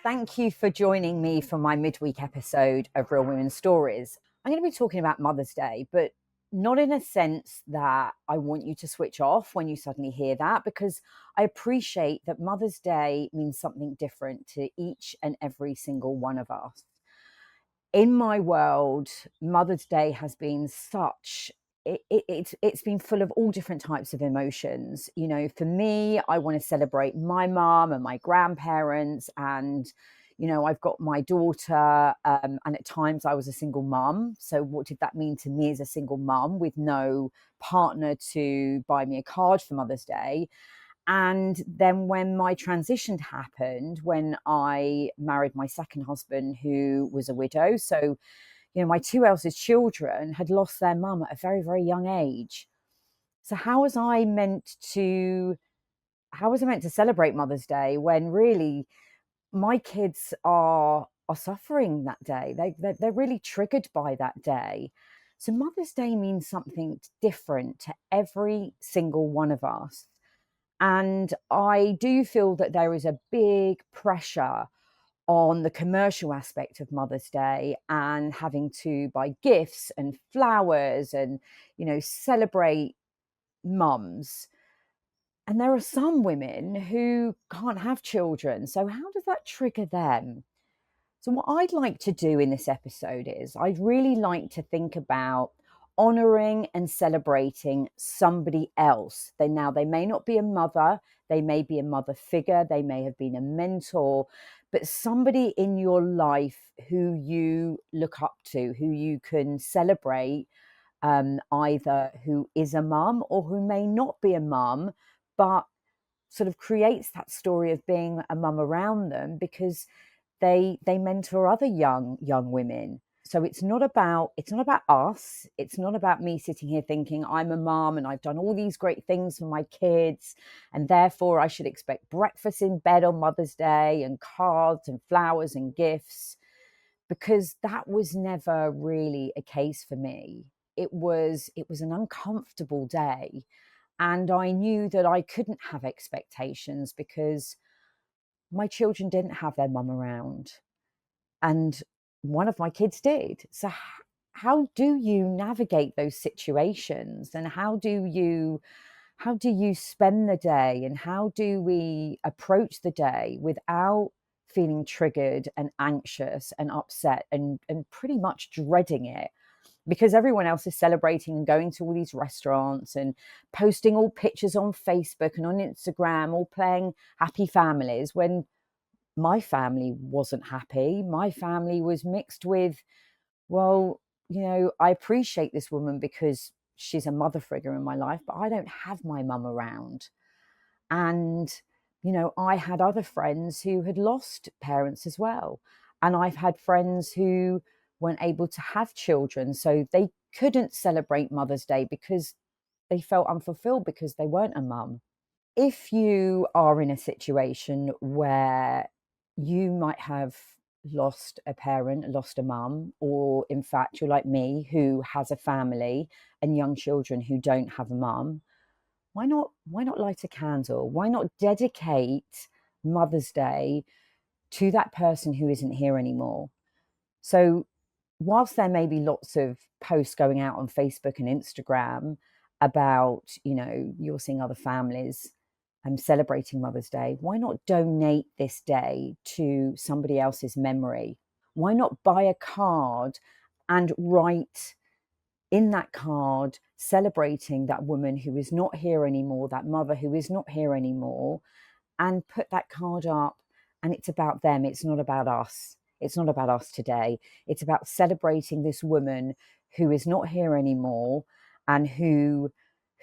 Thank you for joining me for my midweek episode of Real Women's Stories. I'm going to be talking about Mother's Day, but not in a sense that I want you to switch off when you suddenly hear that, because I appreciate that Mother's Day means something different to each and every single one of us. In my world, Mother's Day has been it's been full of all different types of emotions. You know, for me, I want to celebrate my mom and my grandparents, and I've got my daughter, and at times I was a single mum. So what did that mean to me as a single mum with no partner to buy me a card for Mother's Day? And then when my transition happened, when I married my second husband, who was a widow, so my two eldest children had lost their mum at a very, very young age. So how was I meant to celebrate Mother's Day when really my kids are suffering that day? They're really triggered by that day. So Mother's Day means something different to every single one of us. And I do feel that there is a big pressure on the commercial aspect of Mother's Day and having to buy gifts and flowers and, celebrate mums. And there are some women who can't have children. So how does that trigger them? So what I'd like to do in this episode is I'd really like to think about honoring and celebrating somebody else. They may not be a mother, they may be a mother figure, they may have been a mentor, but somebody in your life who you look up to, who you can celebrate, either who is a mum or who may not be a mum, but sort of creates that story of being a mum around them because they mentor other young women. So it's not about us. It's not about me sitting here thinking I'm a mom and I've done all these great things for my kids, and therefore I should expect breakfast in bed on Mother's Day and cards and flowers and gifts, because that was never really a case for me. It was an uncomfortable day, and I knew that I couldn't have expectations because my children didn't have their mum around, and one of my kids did. So how do you navigate those situations, and how do you spend the day, and how do we approach the day without feeling triggered and anxious and upset and pretty much dreading it? Because everyone else is celebrating and going to all these restaurants and posting all pictures on Facebook and on Instagram, all playing happy families, when my family wasn't happy. My family was mixed with, well, I appreciate this woman because she's a mother figure in my life, but I don't have my mum around. And, I had other friends who had lost parents as well. And I've had friends who weren't able to have children, so they couldn't celebrate Mother's Day because they felt unfulfilled because they weren't a mum. If you are in a situation where you might have lost a parent, lost a mum, or in fact, you're like me who has a family and young children who don't have a mum, why not light a candle? Why not dedicate Mother's Day to that person who isn't here anymore? So whilst there may be lots of posts going out on Facebook and Instagram about, you're seeing other families celebrating Mother's Day, why not donate this day to somebody else's memory? Why not buy a card and write in that card celebrating that woman who is not here anymore, that mother who is not here anymore, and put that card up, and it's about them. It's not about us. It's not about us today. It's about celebrating this woman who is not here anymore and who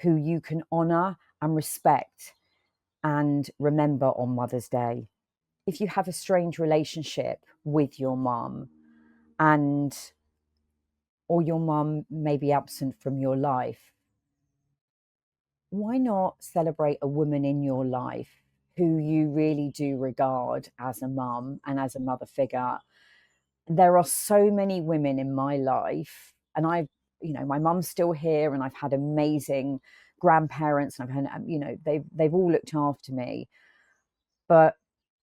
you can honor and respect and remember on Mother's Day. If you have a strange relationship with your mum, or your mum may be absent from your life, why not celebrate a woman in your life who you really do regard as a mum and as a mother figure? There are so many women in my life, and my mum's still here, and I've had amazing grandparents, and I've had, you know, they've all looked after me. But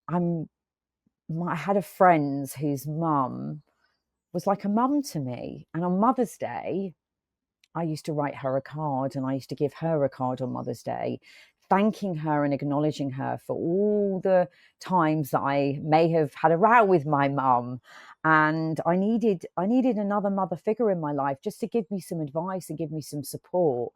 I had a friend whose mum was like a mum to me. And on Mother's Day, I used to write her a card, and I used to give her a card on Mother's Day, thanking her and acknowledging her for all the times that I may have had a row with my mum. And I needed another mother figure in my life just to give me some advice and give me some support,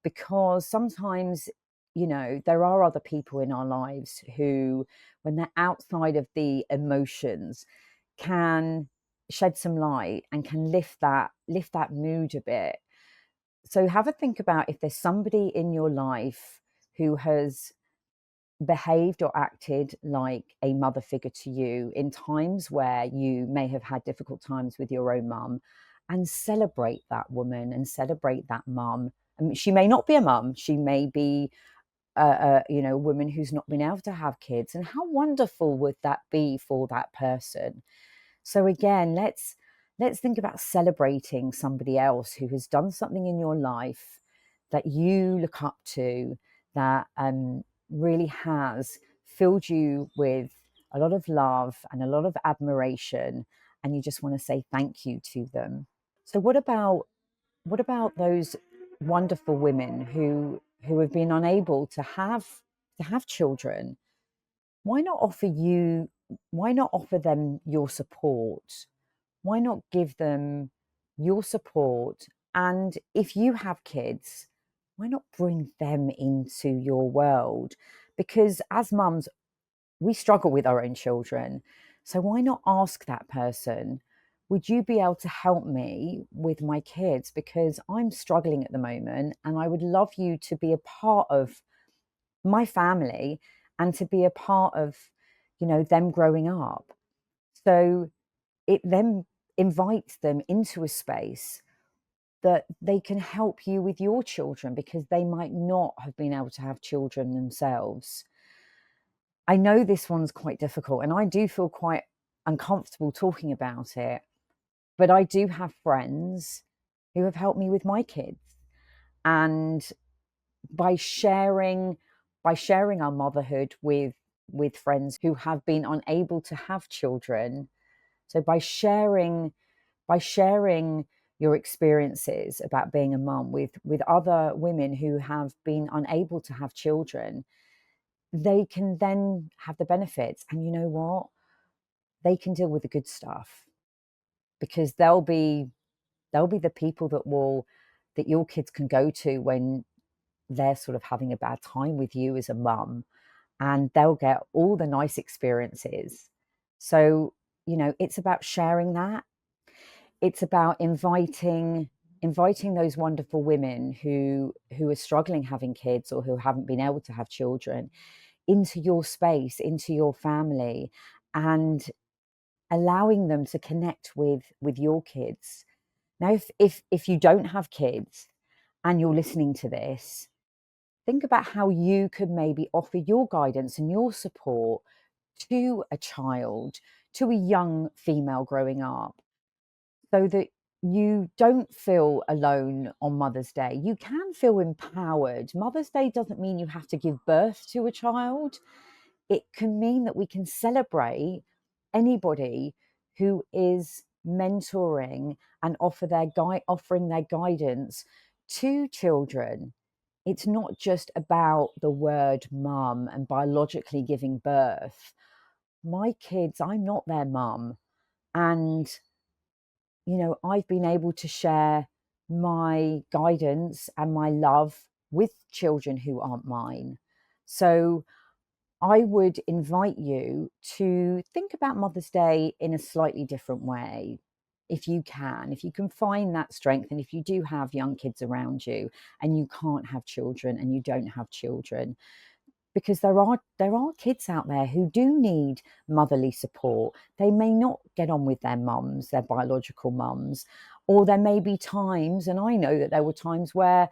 because sometimes, you know, there are other people in our lives who, when they're outside of the emotions, can shed some light and can lift that mood a bit. So have a think about if there's somebody in your life who has behaved or acted like a mother figure to you in times where you may have had difficult times with your own mum, and celebrate that woman and celebrate that mum. I mean, she may not be a mum, she may be you know, a woman who's not been able to have kids, and how wonderful would that be for that person? So again, let's think about celebrating somebody else who has done something in your life that you look up to, that really has filled you with a lot of love and a lot of admiration, and you just want to say thank you to them. So what about those wonderful women who have been unable to have children? Why not offer them your support? Why not give them your support? And if you have kids, why not bring them into your world? Because as mums, we struggle with our own children. So why not ask that person, would you be able to help me with my kids? Because I'm struggling at the moment, and I would love you to be a part of my family and to be a part of, you know, them growing up. So it then invites them into a space that they can help you with your children, because they might not have been able to have children themselves. I know this one's quite difficult, and I do feel quite uncomfortable talking about it, but I do have friends who have helped me with my kids. And by sharing our motherhood with friends who have been unable to have children, so by sharing your experiences about being a mum with other women who have been unable to have children, they can then have the benefits. And you know what, they can deal with the good stuff, because they'll be the people that your kids can go to when they're sort of having a bad time with you as a mum, and they'll get all the nice experiences. So, you know, it's about sharing that. It's about inviting those wonderful women who are struggling having kids, or who haven't been able to have children, into your space, into your family, and allowing them to connect with your kids. Now, if you don't have kids and you're listening to this, think about how you could maybe offer your guidance and your support to a child, to a young female growing up, so that you don't feel alone on Mother's Day. You can feel empowered. Mother's Day doesn't mean you have to give birth to a child. It can mean that we can celebrate anybody who is mentoring and offering their guidance to children. It's not just about the word mum and biologically giving birth. My kids, I'm not their mum. And, you know, I've been able to share my guidance and my love with children who aren't mine. So I would invite you to think about Mother's Day in a slightly different way. If you can find that strength, and if you do have young kids around you and you can't have children and you don't have children, because there are kids out there who do need motherly support. They may not get on with their mums, their biological mums, or there may be times, and I know that there were times where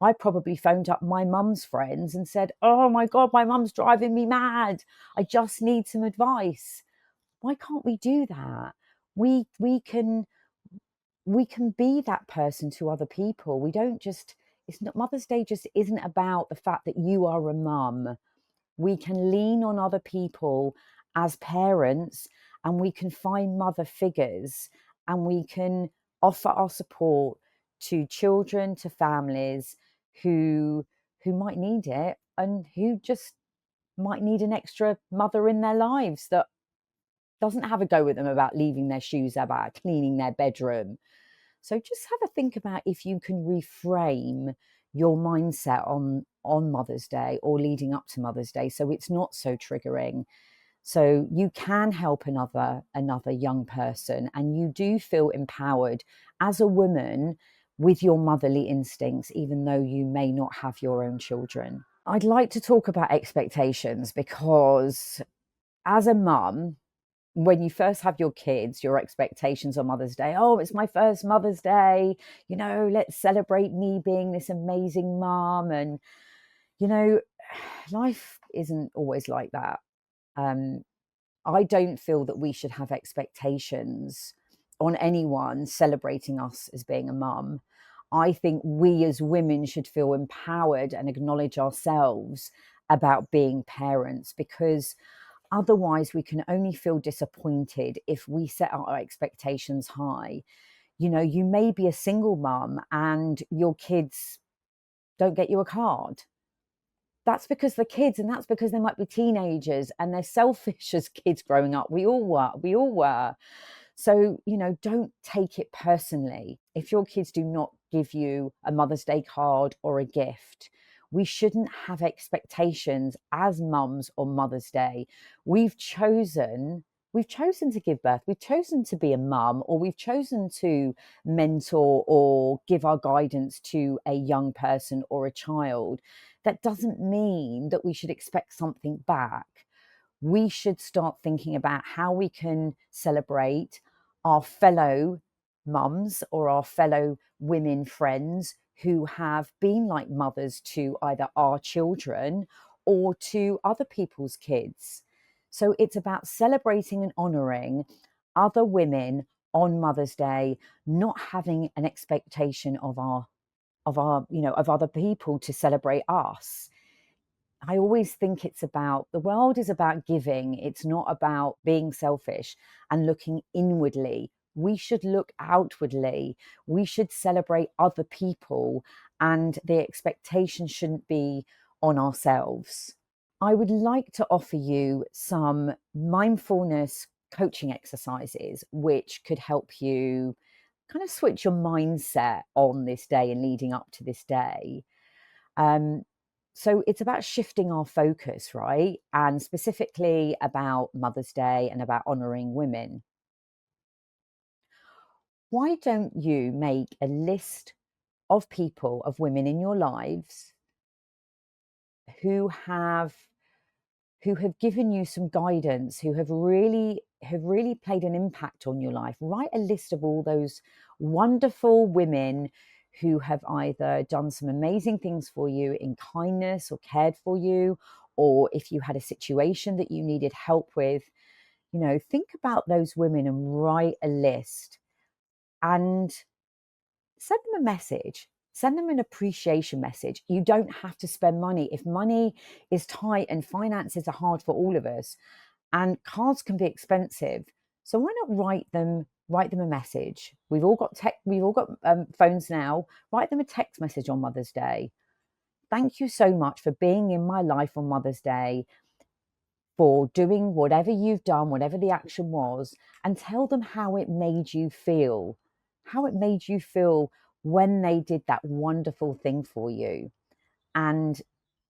I probably phoned up my mum's friends and said, "Oh my God, my mum's driving me mad. I just need some advice." Why can't we do that? We can be that person to other people. We don't just it's not, Mother's Day just isn't about the fact that you are a mum. We can lean on other people as parents, and we can find mother figures, and we can offer our support to children, to families who might need it, and who just might need an extra mother in their lives that doesn't have a go with them about leaving their shoes about cleaning their bedroom. So just have a think about if you can reframe your mindset on Mother's Day or leading up to Mother's Day, so it's not so triggering. So you can help another young person, and you do feel empowered as a woman with your motherly instincts, even though you may not have your own children. I'd like to talk about expectations, because as a mum, when you first have your kids, your expectations on Mother's Day, oh, it's my first Mother's Day, let's celebrate me being this amazing mum. And, life isn't always like that. I don't feel that we should have expectations on anyone celebrating us as being a mum. I think we as women should feel empowered and acknowledge ourselves about being parents, because otherwise we can only feel disappointed if we set our expectations high. You may be a single mum and your kids don't get you a card. That's because the kids, and that's because they might be teenagers and they're selfish as kids growing up. We all were. So, don't take it personally. If your kids do not give you a Mother's Day card or a gift, we shouldn't have expectations as mums on Mother's Day. We've chosen to give birth. We've chosen to be a mum, or we've chosen to mentor or give our guidance to a young person or a child. That doesn't mean that we should expect something back. We should start thinking about how we can celebrate our fellow mums or our fellow women friends who have been like mothers to either our children or to other people's kids. So it's about celebrating and honouring other women on Mother's Day, not having an expectation of of other people to celebrate us. I always think the world is about giving. It's not about being selfish and looking inwardly. We should look outwardly. We should celebrate other people, and the expectation shouldn't be on ourselves. I would like to offer you some mindfulness coaching exercises which could help you kind of switch your mindset on this day and leading up to this day. Um, so it's about shifting our focus, right? And specifically about Mother's Day and about honouring women. Why don't you make a list of people, of women in your lives who have given you some guidance, who have really played an impact on your life? Write a list of all those wonderful women who have either done some amazing things for you in kindness or cared for you, or if you had a situation that you needed help with. Think about those women and write a list, and send them a message. Send them an appreciation message. You don't have to spend money. If money is tight and finances are hard for all of us, and cards can be expensive, so why not write them a message? We've all got phones now. Write them a text message on Mother's Day. Thank you so much for being in my life on Mother's Day, for doing whatever you've done, whatever the action was, and tell them how it made you feel. How it made you feel when they did that wonderful thing for you. And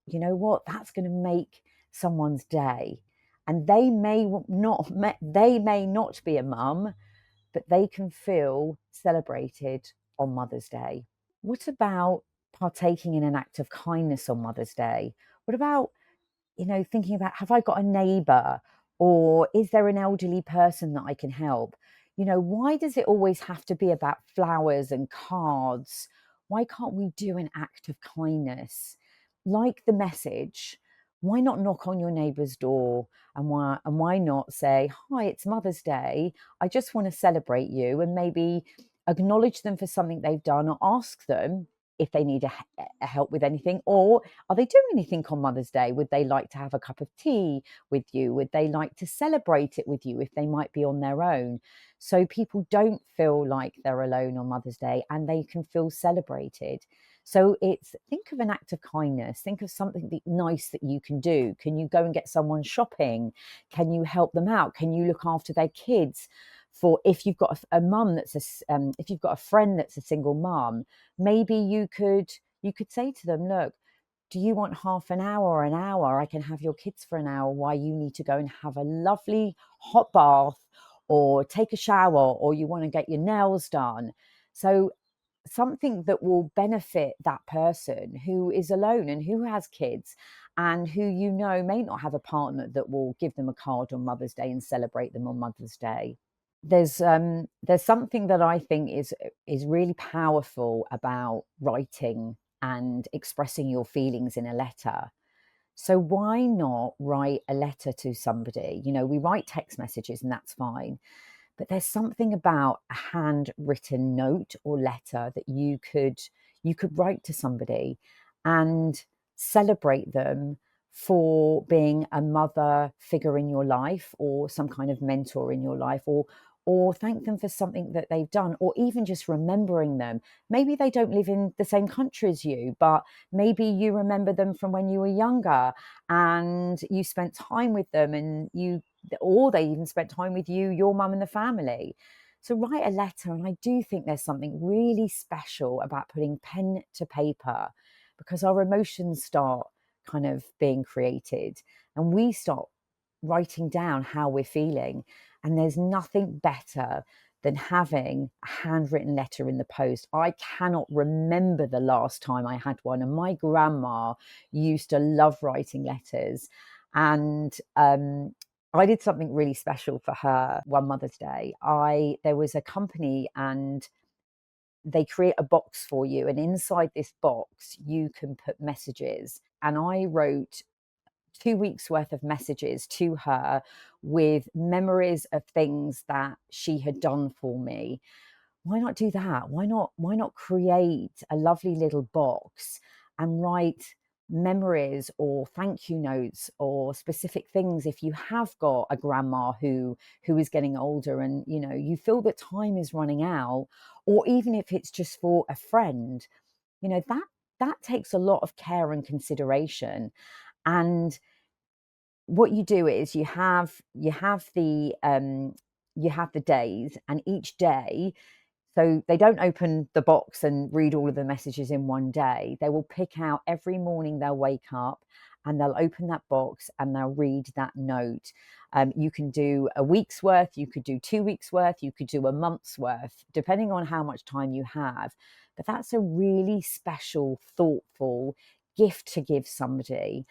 you know what? That's going to make someone's day. And they may not be a mum, but they can feel celebrated on Mother's Day. What about partaking in an act of kindness on Mother's Day? What about, thinking about, have I got a neighbour, or is there an elderly person that I can help? Why does it always have to be about flowers and cards? Why can't we do an act of kindness? Like the message, why not knock on your neighbour's door, and why not say, hi, it's Mother's Day, I just want to celebrate you, and maybe acknowledge them for something they've done, or ask them, if they need a help with anything, or are they doing anything on Mother's Day? Would they like to have a cup of tea with you? Would they like to celebrate it with you if they might be on their own? So people don't feel like they're alone on Mother's Day, and they can feel celebrated. So it's, think of an act of kindness. Think of something nice that you can do. Can you go and get someone shopping? Can you help them out? Can you look after their kids? For if you've got a mum that's if you've got a friend that's a single mum, maybe you could say to them, look, do you want half an hour or an hour? I can have your kids for an hour while you need to go and have a lovely hot bath or take a shower, or you want to get your nails done. So something that will benefit that person who is alone and who has kids, and who, may not have a partner that will give them a card on Mother's Day and celebrate them on Mother's Day. There's something that I think is really powerful about writing and expressing your feelings in a letter. So why not write a letter to somebody? We write text messages and that's fine, but there's something about a handwritten note or letter that you could write to somebody and celebrate them for being a mother figure in your life, or some kind of mentor in your life, or thank them for something that they've done, or even just remembering them. Maybe they don't live in the same country as you, but maybe you remember them from when you were younger and you spent time with them, or they even spent time with you, your mum, and the family. So write a letter. And I do think there's something really special about putting pen to paper, because our emotions start kind of being created, and we start writing down how we're feeling. And there's nothing better than having a handwritten letter in the post. I cannot remember the last time I had one. And my grandma used to love writing letters. And I did something really special for her one Mother's Day. There was a company, and they create a box for you, and inside this box you can put messages. And I wrote 2 weeks worth of messages to her with memories of things that she had done for me. Why not do that? Why not create a lovely little box and write memories or thank you notes or specific things? If you have got a grandma who is getting older, and you feel that time is running out, or even if it's just for a friend, that takes a lot of care and consideration. And what you do is you have the days, and each day, so they don't open the box and read all of the messages in one day. They will pick out every morning. They'll wake up and they'll open that box and they'll read that note. You can do a week's worth, you could do 2 weeks worth, you could do a month's worth, depending on how much time you have. But that's a really special, thoughtful gift to give somebody.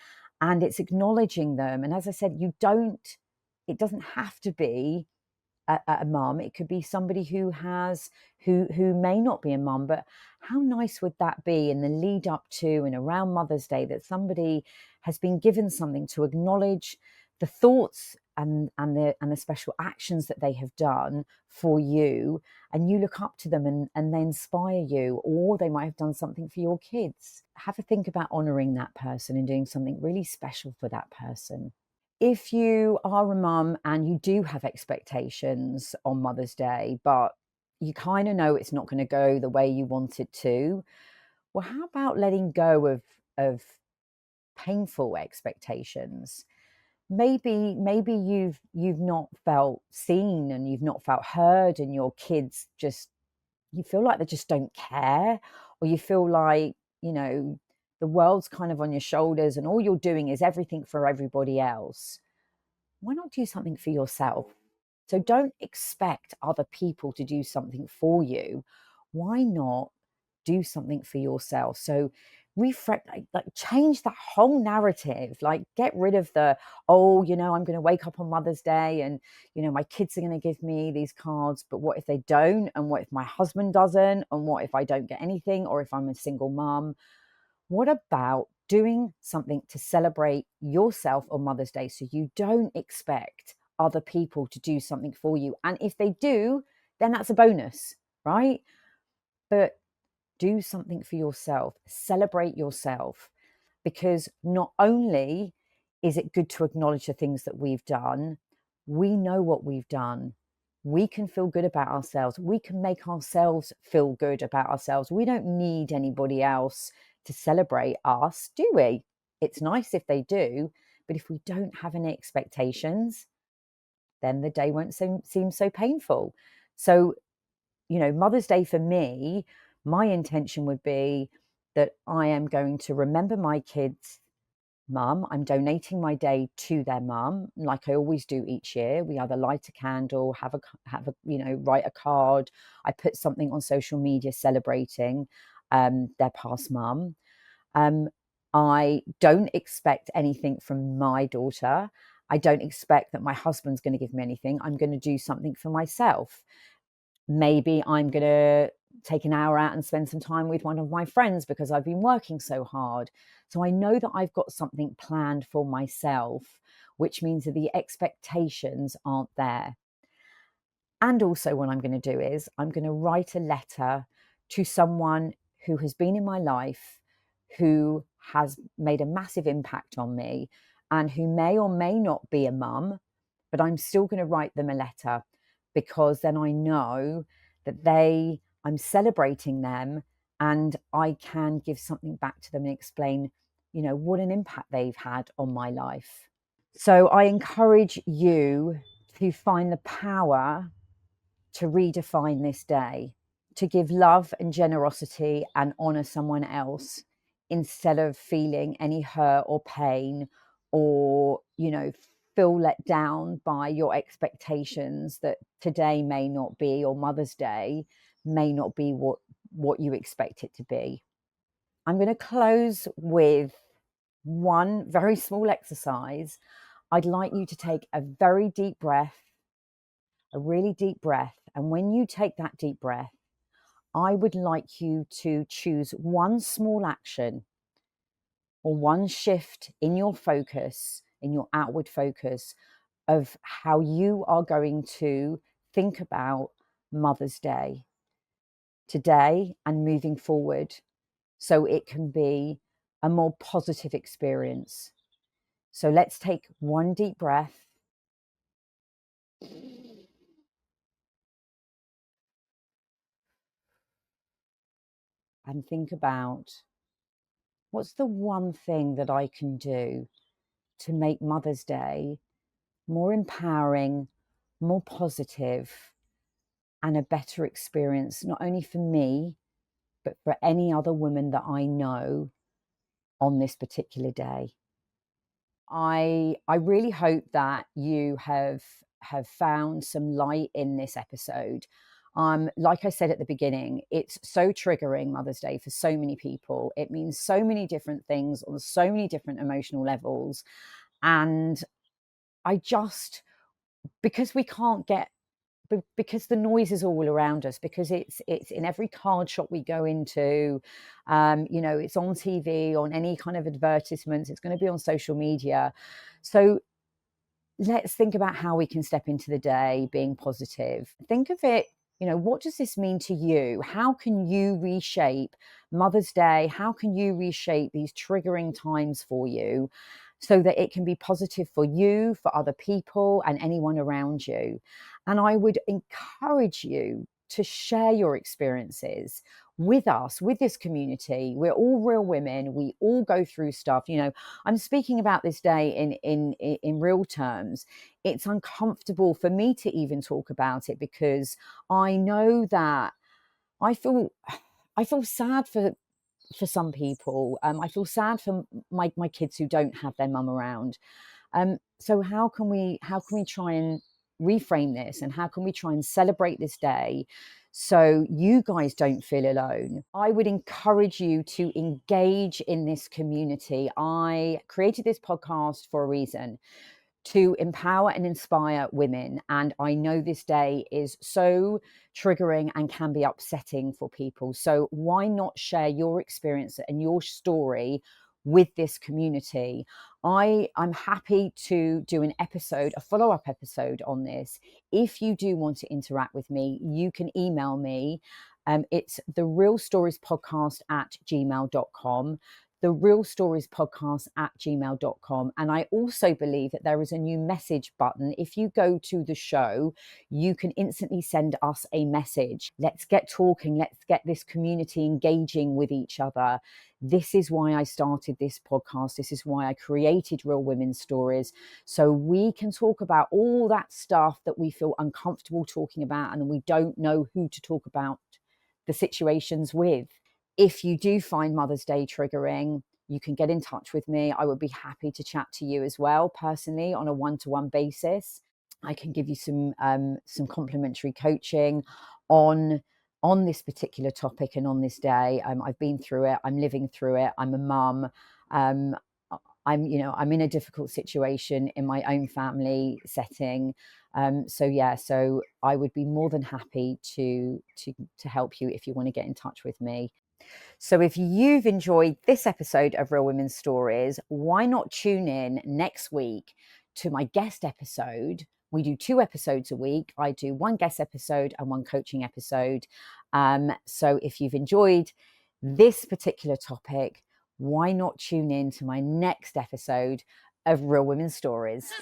And it's acknowledging them. And as I said, it doesn't have to be a mum. It could be somebody who may not be a mum. But how nice would that be in the lead up to and around Mother's Day, that somebody has been given something to acknowledge the thoughts and the special actions that they have done for you, and you look up to them and they inspire you, or they might have done something for your kids. Have a think about honoring that person and doing something really special for that person. If you are a mum and you do have expectations on Mother's Day, but you kind of know it's not going to go the way you want it to, well, how about letting go of painful expectations? Maybe you've not felt seen, and you've not felt heard, and your kids just, you feel like they just don't care, or you feel like, the world's kind of on your shoulders and all you're doing is everything for everybody else. Why not do something for yourself? So don't expect other people to do something for you. Why not do something for yourself? So refresh, like change that whole narrative. Like, get rid of the, oh, I'm going to wake up on Mother's Day and, my kids are going to give me these cards, but what if they don't? And what if my husband doesn't? And what if I don't get anything? Or if I'm a single mum? What about doing something to celebrate yourself on Mother's Day, so you don't expect other people to do something for you? And if they do, then that's a bonus, right? But do something for yourself, celebrate yourself, because not only is it good to acknowledge the things that we've done, we know what we've done. We can feel good about ourselves. We can make ourselves feel good about ourselves. We don't need anybody else to celebrate us, do we? It's nice if they do, but if we don't have any expectations, then the day won't seem so painful. So, Mother's Day for me, my intention would be that I am going to remember my kids' mum. I'm donating my day to their mum, like I always do each year. We either light a candle, write a card. I put something on social media celebrating their past mum. I don't expect anything from my daughter. I don't expect that my husband's going to give me anything. I'm going to do something for myself. Maybe I'm going to take an hour out and spend some time with one of my friends because I've been working so hard. So I know that I've got something planned for myself, which means that the expectations aren't there. And also what I'm going to do is I'm going to write a letter to someone who has been in my life, who has made a massive impact on me, and who may or may not be a mum, but I'm still going to write them a letter, because then I know that I'm celebrating them, and I can give something back to them and explain, what an impact they've had on my life. So I encourage you to find the power to redefine this day, to give love and generosity and honor someone else instead of feeling any hurt or pain, or, feel let down by your expectations that today may not be, or Mother's Day may not be what you expect it to be. I'm going to close with one very small exercise. I'd like you to take a very deep breath, a really deep breath. And when you take that deep breath, I would like you to choose one small action or one shift in your focus, in your outward focus, of how you are going to think about Mother's Day today and moving forward, so it can be a more positive experience. So let's take one deep breath. And think about, what's the one thing that I can do to make Mother's Day more empowering, more positive, and a better experience, not only for me, but for any other woman that I know on this particular day. I really hope that you have found some light in this episode. Like I said at the beginning, it's so triggering, Mother's Day, for so many people. It means so many different things on so many different emotional levels. And because we can't get, because the noise is all around us, because it's in every card shop we go into, it's on TV, on any kind of advertisements, it's going to be on social media. So let's think about how we can step into the day being positive. Think of it, what does this mean to you? How can you reshape Mother's Day? How can you reshape these triggering times for you so that it can be positive for you, for other people, and anyone around you? And I would encourage you to share your experiences with us, with this community. We're all real women. We all go through stuff. I'm speaking about this day in real terms. It's uncomfortable for me to even talk about it, because I know that I feel sad for some people. I feel sad for my kids who don't have their mum around. So how can we try and reframe this, and how can we try and celebrate this day so you guys don't feel alone? I would encourage you to engage in this community. I created this podcast for a reason, to empower and inspire women. And I know this day is so triggering and can be upsetting for people. So why not share your experience and your story with this community? I'm happy to do an episode, a follow-up episode on this. If you do want to interact with me, you can email me It's TheRealStoriesPodcast@gmail.com. TheRealStoriesPodcast@gmail.com. And I also believe that there is a new message button. If you go to the show, you can instantly send us a message. Let's get talking. Let's get this community engaging with each other. This is why I started this podcast. This is why I created Real Women's Stories. So we can talk about all that stuff that we feel uncomfortable talking about and we don't know who to talk about the situations with. If you do find Mother's Day triggering, you can get in touch with me. I would be happy to chat to you as well, personally, on a one-to-one basis. I can give you some complimentary coaching on this particular topic and on this day. I've been through it. I'm living through it. I'm a mum. I'm in a difficult situation in my own family setting. So I would be more than happy to help you if you want to get in touch with me. So if you've enjoyed this episode of Real Women's Stories, why not tune in next week to my guest episode? We do 2 episodes a week. I do 1 guest episode and 1 coaching episode. So if you've enjoyed this particular topic, why not tune in to my next episode of Real Women's Stories?